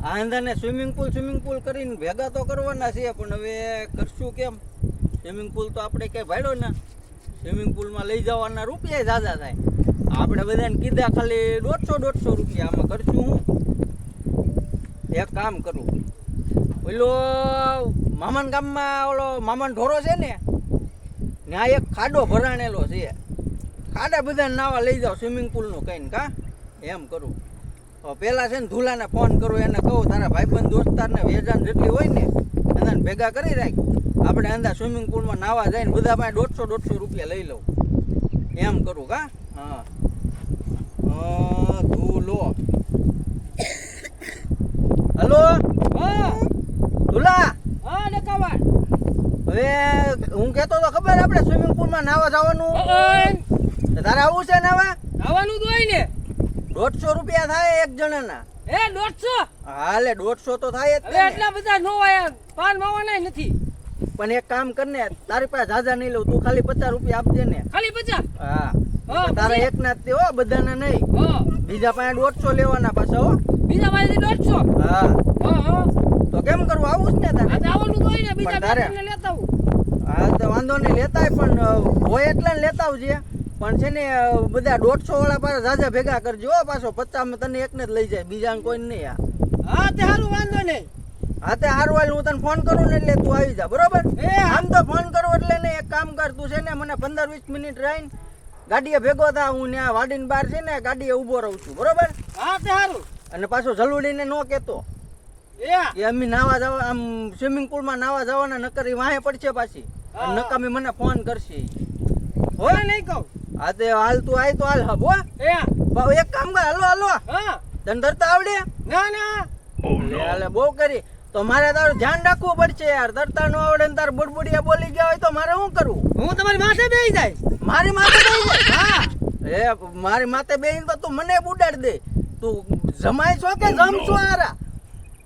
આંધાને swimming pool કરીને ભેગા તો કરવાના છે, પણ હવે કરશું કેમ? સ્વિમિંગ પુલ તો આપણે ક્યાંય ભાડ્યો ને, સ્વિમિંગ પુલમાં લઈ જવાના રૂપિયા ઝાઝા થાય. આપણે બધાને કીધા ખાલી 150 રૂપિયા. આમાં કરશું હું એક કામ કરું, ઓલો મામાના ગામમાં ઓલો મામાનો ઢોરો છે ને, ત્યાં એક ખાડો ભરાણેલો છે. ખાડા બધા નાવા લઈ જાઓ સ્વિમિંગ પુલનું કહીને. કા એમ કરું. પેલા છે ને ધુલાને ફોન કરું, એને કહું તારા ભાઈબંધ દોસ્તારને વેજાન જેટલી હોય ને એને ભેગા કરી રાખ, આપણે અંદર સ્વિમિંગ પુલમાં નાવા જઈને બધા પાસે 150 રૂપિયા લઈ લઉં. એમ કરું. કા હા ધુલો. હલો હા ધુલા. હા નકાવાળ. હવે હું કહેતો તો ખબર આપણે સ્વિમિંગ પુલમાં નાવા જવાનું, તારે આવું છે નાવા? આવવાનું તો હોય ને. 150 રૂપિયા થાય એક જણાના. એ 150? હાલે 150 તો થાય જ હવે એટલા બધા નો આયા, પાન માવાના નથી. પણ એક કામ કરને, તારી પાસે ઝાઝા નહીં લઉં, તું ખાલી 50 રૂપિયા આપજે ને. ખાલી 50? હા હા, તારા એક ના જ તે હો, બધાને નહીં. હા બીજા પાસે 150 લેવાના પાછા હો. બીજા પાસેથી 150? હા હા હા તો કેમ કરવું? આવું જ ને તારે? આ તો આવવાનું તો હોય ને, બીજા તારે? બેનને લેતા આવું. હા તો વાંધો નહીં, લેતાય પણ હોય એટલા ને લેતા આવજે. પણ છે ને બધા 150 વાળા પાસે ઝાઝા ભેગા કરજો હો. પાછો 50 માં તને એકને જ લઈ જાય, બીજાને કોઈ નહીં. હા તે સારું, વાંધો નહીં. હા તે હારું હાલ, હું તને ફોન કરું ને એટલે તું આવી જા, બરોબર? આમ તો ફોન કરું એટલે ને એક કામ કર, તું છે ને મને 15-20 મિનિટ રહીને ગાડીએ ભેગો થા. હું ત્યાં વાડીની બહાર છે ને ગાડીએ ઊભો રહું છું, બરોબર? હા તે સારું. અને પાછો જલુડીને ન કહેતો કે અમે નાવા જવા, આમ સ્વિમિંગ પુલમાં નાવા જવાના, નકર વાહે પડશે પાછી. નકામી મને ફોન કરશે હો. નહીં કહું. હા તે હાલ તું આય તો હાલ. હબ હો. એક કામ કર, હાલો હાલો. હા તને ધરતા આવડે? ના ના. હાલે બહુ કરી તો મારે તારું ધ્યાન રાખવું પડશે યાર. ધરતા નો આવડે ને તાર બુડબુડિયા બોલી ગયા હોય તો મારે શું કરવું? હું તમારી માથે બેસી જાય. મારી માથે બેસી જાય? હા મારી માથે બેહીને તો તું મને બુડાડ દે. તું જમાય છો કે જમશો હારા?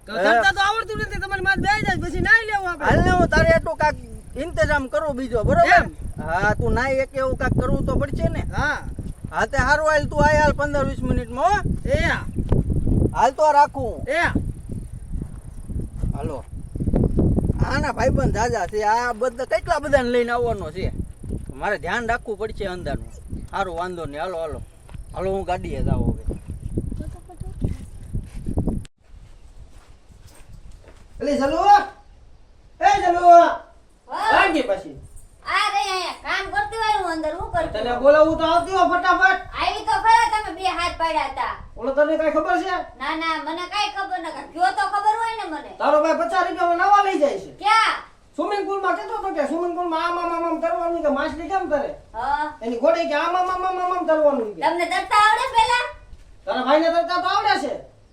ધરતા તો આવડતું નથી, તમારી માથે બેસી જાય પછી નાઈ લેવું આપણે. હાલ ને હું તારે એટલું કાક ઇંતજામ કરું બીજો, બરોબર? હા તું નાઈ એક એવું કાક કરવું તો પડશે ને. હા હા તે હારું હાલ, તું આય હાલ 15-20 મિનિટમાં હો. હાલ તો રાખું. હાલો. આના ભાઈબંધ જાજા છે, આ બધા કેટલા બધાને લઈને આવવાનો છે, મારે ધ્યાન રાખવું પડશે અંદરનું. સારું વાંધો નહીં, હાલો હાલો હાલો, હું ગાડીએ જાઉં હવે. એલી ચલો એ ચલો વાંગી પછી આ રે અહીંયા કામ કરતી હોય હું અંદર હું કરતી તને બોલાવું તો આવતી હો ફટાફટ. આવી તો ખરા, તમે બે હાથ પાડ્યા હતા. ઓલો તને કઈ ખબર છે? ના ના મને કાઈ ખબર ન, કયો તો ખબર હોય ને મને. તારો ભાઈ 50 રૂપિયામાં નાવા લઈ જાય છે. ક્યાં? સ્વિમિંગ પુલ માં કેતો તો કે સ્વિમિંગ પુલ માં આમ કરવાનું કે માછલી કેમ કરે? હા એની ઘોડે કે આમ કરવાનું કે. તમને તરતા આવડે પેલા? તારા ભાઈને તરતા તો આવડે છે.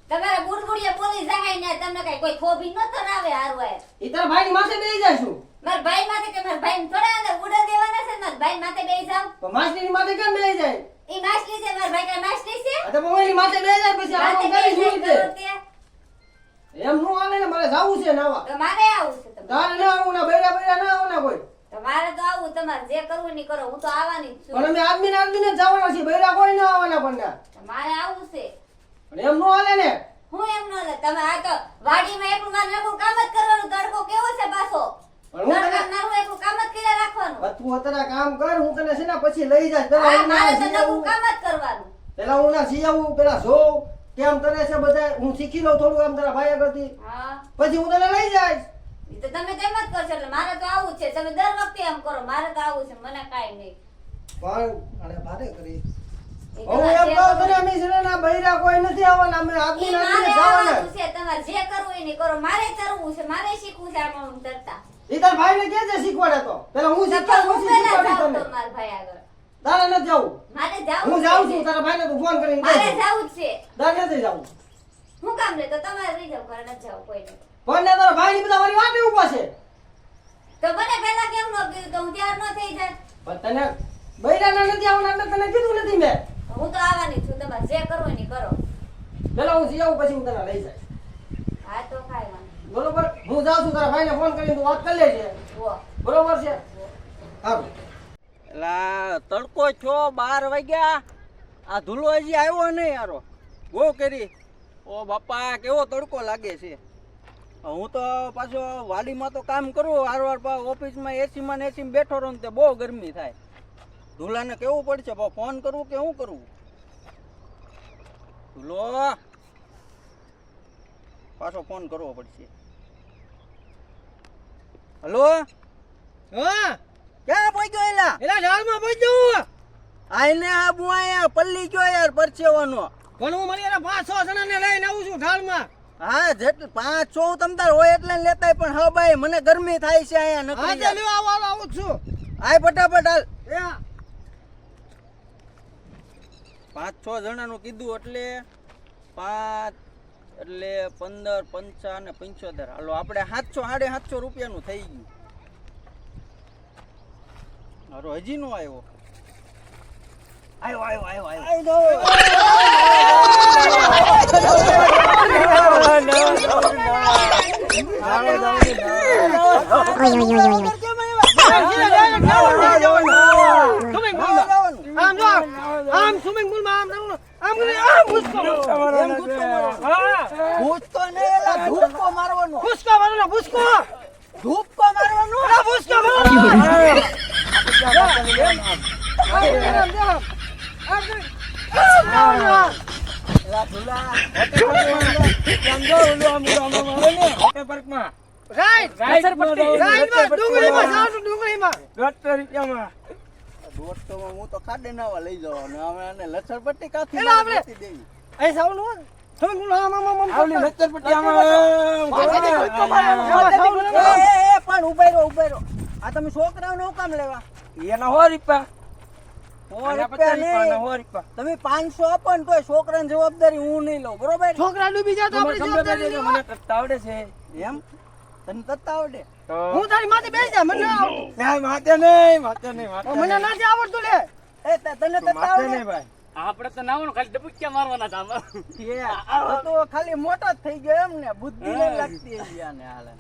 તમારા બુડબુડિયા બોલી જાય ને તમને કઈ કોઈ ખોબી ન તરાવે હારું આય. ઈ તારા ભાઈની માથે બેસી જાય છું. મારા ભાઈ માથે કે મારા ભાઈ થોડા અંદર ઉડા દેવાના છે, મારા ભાઈ માથે બેસી જાવ. તો માછલીની માથે કેમ બેસી જાય? ઈ માછલી છે, મારા ભાઈ કઈ માછલી છે? આ તો મોઈની માથે બેસી જાય પછી આમ માથે કરી બેસી જોઈ જાય દે. તો તે. એમ નો હાલે ને, મારે જાવું છે નાવા. તો મારે આવું છે તમારે. તારે ના આવું ના, બૈરા ના આવું ના કોઈ. તો મારે તો આવું, તમારે જે કરવું ની કરો, હું તો આવવાની જ છું. પણ અમે આદમીને જવાના છીએ, બૈરા કોઈ ના આવવાના પણ. તો મારે આવું છે. પણ એમ નો હાલે ને. હું એમ ન લે, તમે આ તો વાડીમાં એકલું નાનું કામ જ કરવાનું. તડકો કેવો છે પાછો? પણ હું તને નાનું એકલું કામ જ કર્યા રાખવાનું. તું અત્યારે કામ કર, હું તને છે ને પછી લઈ જાય. પેલા હા, હું મારે તો ના નવું કામ જ કરવાનું. પેલા હું ના સિયાવું, પેલા જોઉં કેમ તને છે બધા, હું શીખી લઉં થોડું એમ તારા ભાઈ આગળથી, હા પછી હું તને લઈ જઈશ. ઈ તો તમે તેમ જ કરશો, એટલે મારે તો આવું જ છે. તમે દર વખતે એમ કરો, મારે તો આવું છે, મને કાઈ નહીં. પણ અરે ભારે કરી ઈ હું તમારે એમ જે કહું કરવું તને, અમે છે ને ના બૈરા કોઈ નથી આવવાના, અમે ઈ આદમી મારે આદમીને જવાના. આવવાનું છે. તમારે જે કરવું હોય ને કરો. મારે તરવું છે, મારે શીખવું છે આમાં તરતા. ઈ તારા ભાઈને કે છે શીખવાડે તો પેલા હું શીખવાડ હું પછી પહેલા શીખવાડી જાઉં તને. તો મારા ભાઈ આગળ. તારે નથી જવું, મારે જાવું હું જ જાઉં છે. છું. તારા ભાઈને તું ફોન કરીને મારે કહે જાવું જ છે. તારે નથી જવું. હું કામ લે તો તમારે રહી જાવ, ઘરે નથી જાવ કોઈને. પણ ને તારા ભાઈની બધા મારી વાટે ઊભા છે. તો મને પહેલા કેમ ન કીધું? તો હું તૈયાર ન થઈ જાય. પણ તને બૈરાના નથી આવવાના એટલે તને કીધું નથી મેં. હું તો આવવાની છું. તમારે જે કરવું હોય ને કરો. પેલા હું જીયાવું પછી હું તને લઈ જાય. હા તો ખાઈ વાંધો. બરોબર, હું જાઉં છું. તારા ભાઈને ફોન કરીને તું વાત કરી લેજે. હો. બરોબર છે? હા. એલા તડકો છો 12 વાગ્યા, આ ધૂલો હજી આવ્યો નહીં યારો. બહુ કરી ઓ બાપા કેવો તડકો લાગે છે. હું તો પાછો વાડીમાં તો કામ કરું વારવાર ઓફિસમાં એસીમાં ને એસીમાં બેઠો રહું ને તે બહુ ગરમી થાય. ધુલાને કેવું પડશે ફોન કરવું કે શું કરવું? ધુલો પાછો ફોન કરવો પડશે. હલો હા ક્યાં પહોંચ્યો એલા? એલા ઢાળમાં પહોંચ્યો. આઈને આબુ આયા પલ્લી ગયો યાર પરસેવાનો. પણ હું મળી એના 5-6 જણાને લઈને આવું છું ઢાળમાં. હા જેટલું 5-6 તમતાર હોય એટલે ને લેતાય પણ હા ભાઈ મને ગરમી થાય છે અહીંયા હા નકરી તે લ્યો આવું જ છું. આય ફટાફટ હાલ. એ 5-6 જણાનું કીધું એટલે 5 એટલે 15 55 ને 75. હાલો આપણે 700-750 રૂપિયાનું થઈ ગયું. હારો હજી નો આવ્યો. આમ સ્વિમિંગ પુલમાં આમ ભૂસકો ભૂસકો નહીં એલા ધૂપકો મારવાનો. ભૂસકો મારવાનો ભૂસકો ધૂપકો મારવાનો. ભૂસકો મારવાનો. એલા ધુલા દોસ્તોમાં હું તો ખાડે નાવા લઈ જવાનો. હવે આને લસણપટ્ટી કાથી એલા આપણે- નથી દેવી. અહીં સાવનું હોય. સ્વિમિંગ પુલ આમ પણ ઉભા રહો. આ તમે છોકરાઓને હું કામ લેવા? સો રૂપિયા નહીં. તમે 500 આપો ને તોય છોકરાની જવાબદારી હું નહીં લઉં બરોબર? છોકરા ડૂબી જાય તો આપણે જવાબદારી લેવા. એમ તને તત્તા આવડે? હું તારી માથે બેસી જા મને ના આવડતું. મને નથી આવડતું લે. એ તને તત્તા આવડે? આપણે તો નાવાનું ખાલી ડબુક્યા મારવાના હતા આમાં. આ તો ખાલી મોટો જ થઈ ગયો એમ ને બુદ્ધિ ને લાગતી હજી આને હાલે.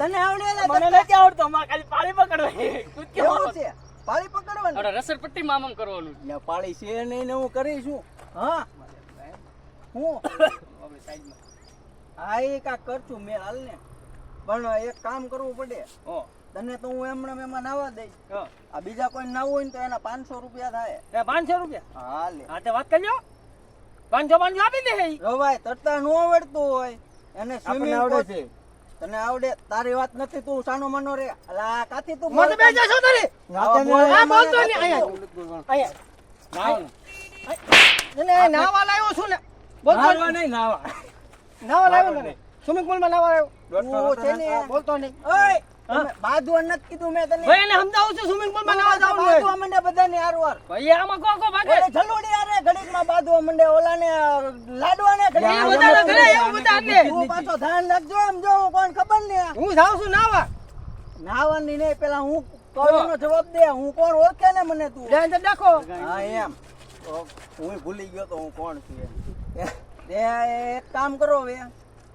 તને આવડે એલા મને તત્તા? નથી આવડતું અમારે ખાલી પાણી પકડવાની. કૂદકે કેવું મારવાનું. છે? પાળી પકડવાનું? આપણે રસરપટ્ટીમાં આમ કરવાનું. ને પાળી છે નહીં ને હું કરીશું. હા હું હા એ કાંક કરશું મેં હાલ ને. પણ એક કામ કરવું પડે. તને તો હું એમણે એમાં નાવા દઈશ. આ બીજા કોઈ નાવું હોય ને તો એના 500 રૂપિયા થાય. 500 રૂપિયા. હા લે. હા તે વાત કરજો. 500 આપી દે. રવાય તરતા ન આવડતું હોય એને સ્વિમિંગ આવડે છે. તને આવડે તારી વાત નથી તું સાનો મનો રે. અલા કાથી તું મને બે જશો તારી. આ બોલતો નહીં અહીંયા. એને નાવા લાવ્યો છું ને. બોલતો નહીં. નાવા લાવ્યો ને. સ્વિમિંગ પુલમાં નાવા આવ્યો. તું છે ને બોલતો નહીં. ઓય તમે બાંધવા નથી કીધું મેં તને. ભાઈ એને સમજાવું છું સ્વિમિંગ પુલમાં નાવા જાવું છે. બાંધવા માંડે બધાને હારવાર. ભાઈ આમાં કો ભાગે. ઓલે જલોડી હારે ઘડીકમાં બાંધવા માંડે ઓલાને લાડવાને એ બધાને ઘરે એવું બધા એટલે. તું પાછો ધ્યાન રાખજો એમ જો કોણ ખબર ને. હું જાઉં છું નાવા. નાવાની નહીં પેલા હું કવરનો જવાબ દે. હું કોણ ઓળખે ને મને તું. ધ્યાન તો રાખો. હા એમ તો હું ભૂલી ગયો તો હું કોણ છું એમ. તે એક કામ કરો હવે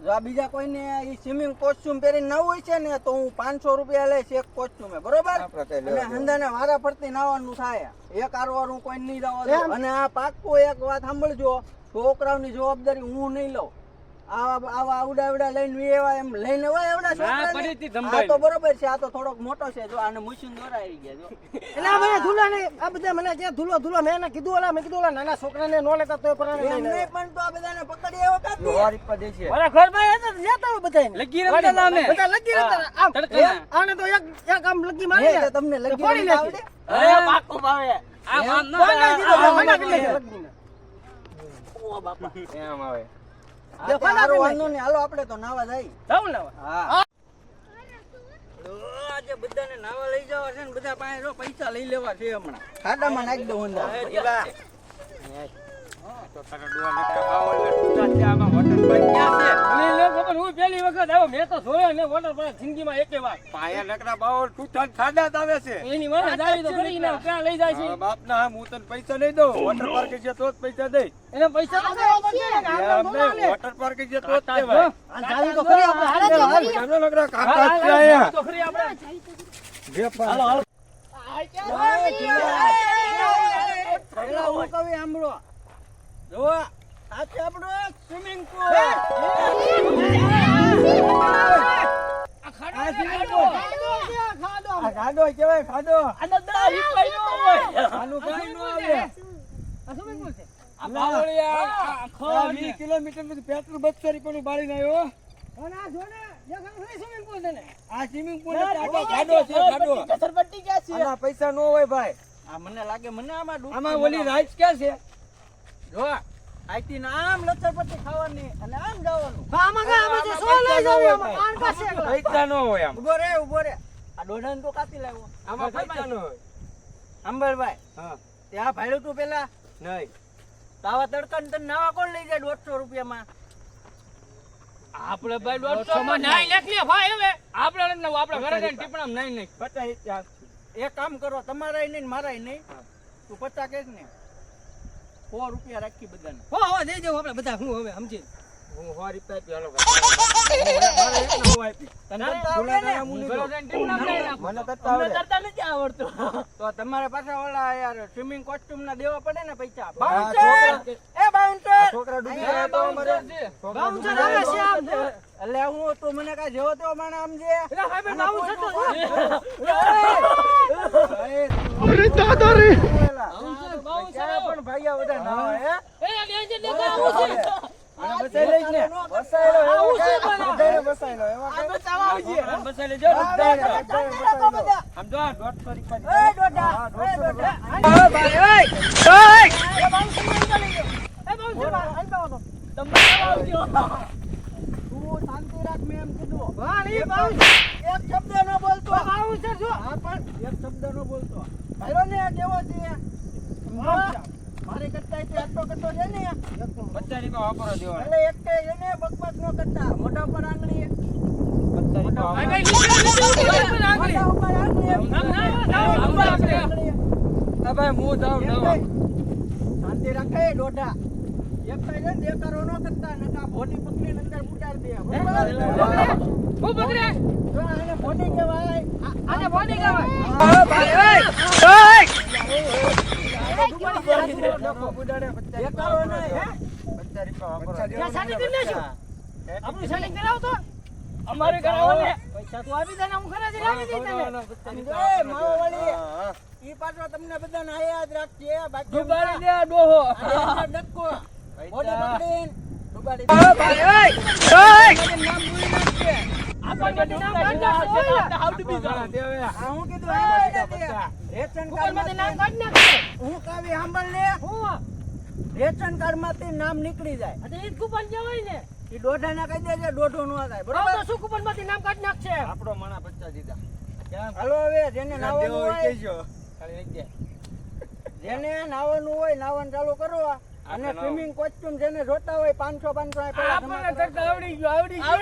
જો આ બીજા કોઈને ઈ સ્વિમિંગ કોસ્ટ્યુમ પહેરીને નાવું હોય છે ને તો હું 500 રૂપિયા લઈશ એક કોસ્ટ્યુમે બરોબર. અને હંદાને વારા ફરતી નાવાનું થાય. એક આરવાર હું કોઈ નહીં જવા દઉં. અને આ પાક્કું એક વાત સાંભળજો છોકરાઓની જવાબદારી હું નહીં લઉં. આવા આવડા લઈને એવા એમ લઈને હોય આવડા છોકરાને. આ તો બરોબર છે. આ તો થોડોક મોટો છે જો આને મશીન દ્વારા આવી ગયા જો. એટલે આ ભાઈ ધુલા ને આ બધા મને જે ધુલો મેં એને કીધું ઓલા મેં કીધું ઓલા નાના છોકરાને નો લેતા તોય પરાને એમ લઈને નહીં પણ તો આ બધાને પકડી આવ્યો કાઢી. મારા ઘર માં એ તો લેતા હોય બધાને લગી રમતા હતા અમે. બધા લગી રહેતા આમ તડકા. આને તો એક આમ લગી મારી હે, તો તમને લગી ફોડી રમતા નાખી. આવડે? અરે પાક્કું ભાવે. આમ આમ ના. ફોડી નાખી દીધો, આમ મના કરી આમ. નાખી લગીને. આ તે હારો વાંધો નહીં. હાલો આપણે તો નાવા જાય. જાઉં નાવા. હા આજે બધાને નાવા લઈ જવા છે ને બધા પાસે જો પૈસા લઈ લેવા છે હમણાં. ખાડામાં નાખી દઉં અંદર. હું પહેલી વખત આવ્યો મેં તો જોયો ને વોટર પાર્ક જિંદગીમાં એકે વાર એની વાળા જાય તો કરી ને ક્યાં લઈ જાય છે એને પૈસા તો દેવા પડશે ને કે આટલા ધોળા લે. આ જાવી તો ખરી આપણે હાલ તો ખરી આપણે હાલો હાલો પેલા હું કહું સાંભળો. જો આ છે આપણો સ્વિમિંગ પુલ. આ ખાડો કેવાય ખાડો. આનો દા રીપાઈ નો હોય. આનું કાંઈ ન આવે. આ બાવળિયા, આ આ ખોળ 20 કિલોમીટર નું પેટ્રોલ 200 રૂપિયાનું બાળી નાખ્યો. અને આ જો ને દેખાડું નહીં સ્વિમિંગ પુલ તને. આ સ્વિમિંગ પુલ એટલે આખો ખાડો છે ખાડો. ઘસરપટ્ટી ક્યાં છે? આના પૈસા ન હોય ભાઈ. આ મને લાગે મને આમાં ડૂબકી આમાં ઓલી બનાવો. રાઈસ ક્યાં છે? જો આઈથી ને આમ લચરપટ્ટી ખાવાની અને આમ જવાનું. આમાં તો સો લઈ જાવ આમાં કાન કાશે. પૈસા ન હોય આમ. ઉભો રે આ દોઢાને તો કાપી લાવ્યો. આમાં પૈસા ન હોય. અંબરભાઈ હા. ત્યાં ભાડું તું પેલા નહીં. તો આવા તડકા તને નાવા કોણ લઈ જાય 150 રૂપિયામાં? આપણે ભાઈ 150 માં નાઈ નાખીએ ભાઈ હવે. આપણે નથી નાવું, આપણે ઘરે જઈને ટીપણામાં નાઈ નાખીએ. 50 રૂપિયા. એક કામ કરો, તમારાય નહીં ને મારાય નહીં. હા. તું 50 કહેશ ને 100 રૂપિયા રાખી બધાને. હો દઈ દેવું આપણે બધા હું હવે સમજી. હું 100 રૂપિયા આપી, હાલો ભાઈ. મારે એક ન હોય આપી. તને ના, તરતા આવડે ને? હું ઘરે જઈને ટીપણામાં નાઈ નાખું. મને તરતા અમને આવડે. તરતા નથી આવડતું. તો તમારે પાછા ઓલા યાર સ્વિમિંગ કોસ્ટ્યુમ ના દેવા પડે ને પૈસા. આ બાઉન્સર! એ બાઉન્સર! છોકરા ડૂબી અહીંયા ગયા તો અમારે. બાઉન્સર છે. છોકરા બાઉન્સર ડૂબી આવે ગયા છે તો. આમ. એટલે હું તું મને કાંઈ જેવો તેવો માણસ સમજે. એટલે ભાઈ અને બાઉન્સર તો કોઈ છે. અરે દાદા રે. બાઉન્સર. ક્યારે પણ ભાગ્યા બધા ના હોય, હે? એ લેજે લે આવું છે. આને બસાઈ લઈશ ને. બસાઈ લો, એવો કાંઈ બધાને બસાઈ લો, એવા આ કાંઈ. બચાવવા આવજે. છોકરાને બસાઈ લેજો. બધાને બસાઈ લો. આમ જો આ 150 રૂપિયા. એ દોઢા. હા, એ 150 દોઢા. રૂપિયા. તમે આવજો. તું શાંતિ રાખ, મેં એમ કીધું. હા નહીં બાઉન્સર. એક શબ્દ ન બોલતો. બાઉન્સર જો. હા પણ એક શબ્દ ન બોલતો. ભાઈઓ ને આ કેવો છે? મારી કરતા આટલો કરતો છે ને 50 રૂપિયા વાપરો દેવાના. એટલે એક કે એને બકવાસ ન કરતા. મોઢા પર આંગળી, 50 રૂપિયા ભાઈ વાપરો. ભાઈ નીકળ આંગળી. મોઢા ઉપર આંગળી. ના, ના, ના, ના, આંગળી. આ ભાઈ હું જાઉં એમ નવા. કઈ. શાંતિ રાખે દોઢા. એક કઈ છે ને દેકારો ન કરતા, નકા ભોટી પકડીને અંદર ઉડાડી દે. બરોબર? હું પકડે. જો આને ભોટી કહેવાય. આને બોડી કહેવાય. બુડાડે 50 દેકારો નહીં, હે? 50 રૂપિયા વાપરો. ત્યાં સાડી કરી લેજો. આપણું સેટિંગ કરાવ તો. અમારે કરાવો ને. પૈસા તો આપી દે ને હું ખરા જ આપી દઈ તને. સમજો, એ માવો વળી. ઈ પાછો તમને બધાને આ યાદ રાખજે. બાકી ડુબાડી દે આ ડોહો. અને અંદર ડક્કો. ભોટી પકડીને ડુબાડી દે. આપણને નામ કાઢી નાખશે. હાવ ડૂબી જવાનું. આ હું કીધું આ રેશન ઉપરમાંથી નામ કાર્ડ કાઢી નાખશે. હું કાવી સાંભળ લે. હું રેશન કાર્ડ માંથી નામ નીકળી જાય. આ તો ઈ જ કૂપન કહેવાય ને. ઈ દોઢાને કહી દેજે, દોઢો નો થાય. આમ બરોબર? તો શું કૂપનમાંથી નામ કાઢી નાખશે. આપણો માણા 50 દીધા. હાલો હવે જેને નાવાનું દેવો હોય, કહેજો. ખાલી લઈ જાય. જેને નાવાનું હોય નાવાનું ચાલુ કરો. અને આપણે સ્વિમિંગ કોસ્ટ્યુમ જેને જોતા હોય 500 500 પેલા જમા આપણને કરો. તરતા આવડી ગયું, આવડી ગયું.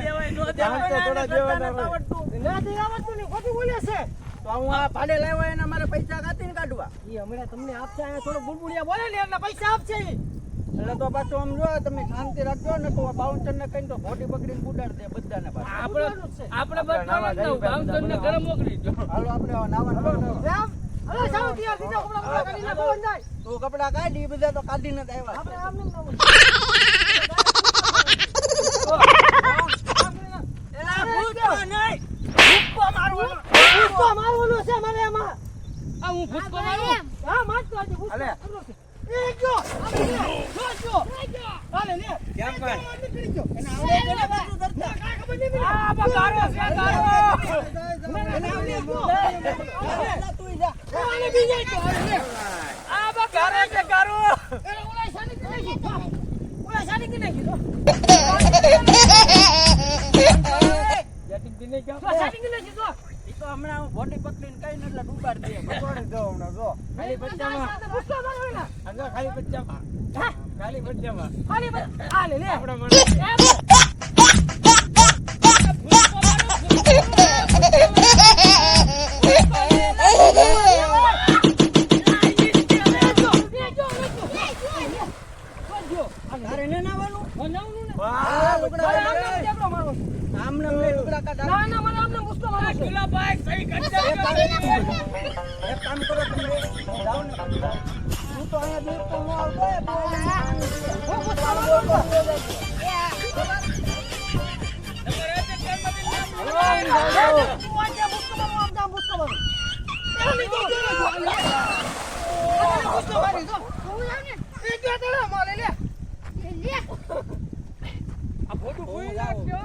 દેવાય નો દેવાય. તો થોડા જેવાના હોય. આવડતું. નથી આવડતું ને ખોટું બોલે છે. તો હું આ ભાડે લાવ્યો એને મારે પૈસા કાઢીને કાઢવા. ઈ હમણાં તમને આપશે અહીંયા થોડો બુલબુલિયા બોલે ને એટલે પૈસા આપશે ઈ. એટલે તો પાછું આમ જો તમે શાંતિ રાખજો ને તો બાઉન્સર ને કઈ તો ભોટી પકડીને ઉડાડ દે બધાને પાછા. આપણે બધાને જ નવું. બાઉન્સરને ઘરે મોકલી દો. હાલો આપણે હવે નાવાનું. રામ, હવે સાવ ત્યાં બીજા કપડાં કાઢી નાખો અંદાજ. તું કપડા કાઢી ઈ બધા તો કાઢીને જ આવ્યા. આપણે આમ નહીં નવું. એલા ભૂતકો નહીં. ભૂતકો મારવાનો. ભૂસકો મારવાનો છે મારે એમાં. આ હું ભૂસકો મારું. હા, મારતો આજે ભૂસકો હાલે. મારવાનો છે. એ જો, આપણે લે. જો. હાલે લે. કેમ ભાઈ? નીકળી ગયો. એને આવડે છે ને બધું ધરતા. કાંઈ ખબર નહીં પડી. આ બગાડો છે, ગાડો. એને આવડે જો. જા તું જા. આને બીજે જો. હાલે લે. આ બગાડો છે, ગાડો. એને ઓલા સાની કરી નાખી. ઓલા સાની કરી નાખી. જેટિંગ દી નહીં ક્યાં? જો સાની કરી નાખી. જો. ઈ તો હમણાં હું ભોટી પકડીને કઈ ને એટલે ડૂબાડ દે. પકોડી દો હમણાં જો. ખાલી 50 માં. ભૂસકો મારવાનો ને. આગળ ખાલી 50 માં. હા, ખાલી 50 માં. હાલે બસ. હાલે લે. આપણા માણસ. તારે એને નાવાનું? વાહ, લુગડા કાઢ. આમને અમને લુગડા કાઢ. કિલો ભાઈ સહી કરી દે. એક કામ કરો તમે જાઓ ને હું તો અહીંયા દેખતો ન આવતો એ હું પૂછવા માંગુ આ ફોટો ભૂલી નાખ્યો.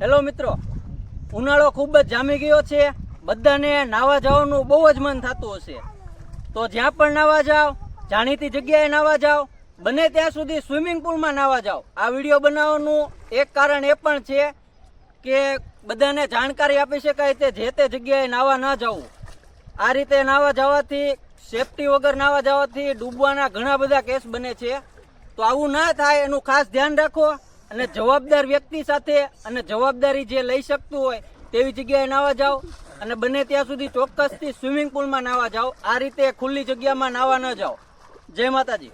હેલો મિત્રો, ઉનાળો ખૂબ જ જામી ગયો છે. બધાને નાવા જવાનું બહુ જ મન થતું હશે. તો જ્યાં પણ નાવા જાઓ, જાણીતી જગ્યાએ નાવા જાઓ, બને ત્યાં સુધી સ્વિમિંગ પુલમાં નાવા જાઓ. આ વિડીયો બનાવવાનું એક કારણ એ પણ છે કે બધાને જાણકારી આપી શકાય તે જે તે જગ્યાએ નાવા ન જવું. આ રીતે નાવા જવાથી, સેફટી વગર નાવા જવાથી ડૂબવાના ઘણા બધા કેસ બને છે. તો આવું ના થાય એનું ખાસ ધ્યાન રાખો અને જવાબદાર વ્યક્તિ સાથે અને જવાબદારી જે લઈ શકતું હોય તેવી જગ્યાએ નાવા જાઓ અને બને ત્યાં સુધી ચોક્કસથી સ્વિમિંગ પુલમાં નાવા જાઓ. આ રીતે ખુલ્લી જગ્યામાં નાવા ન જાઓ. જય માતાજી.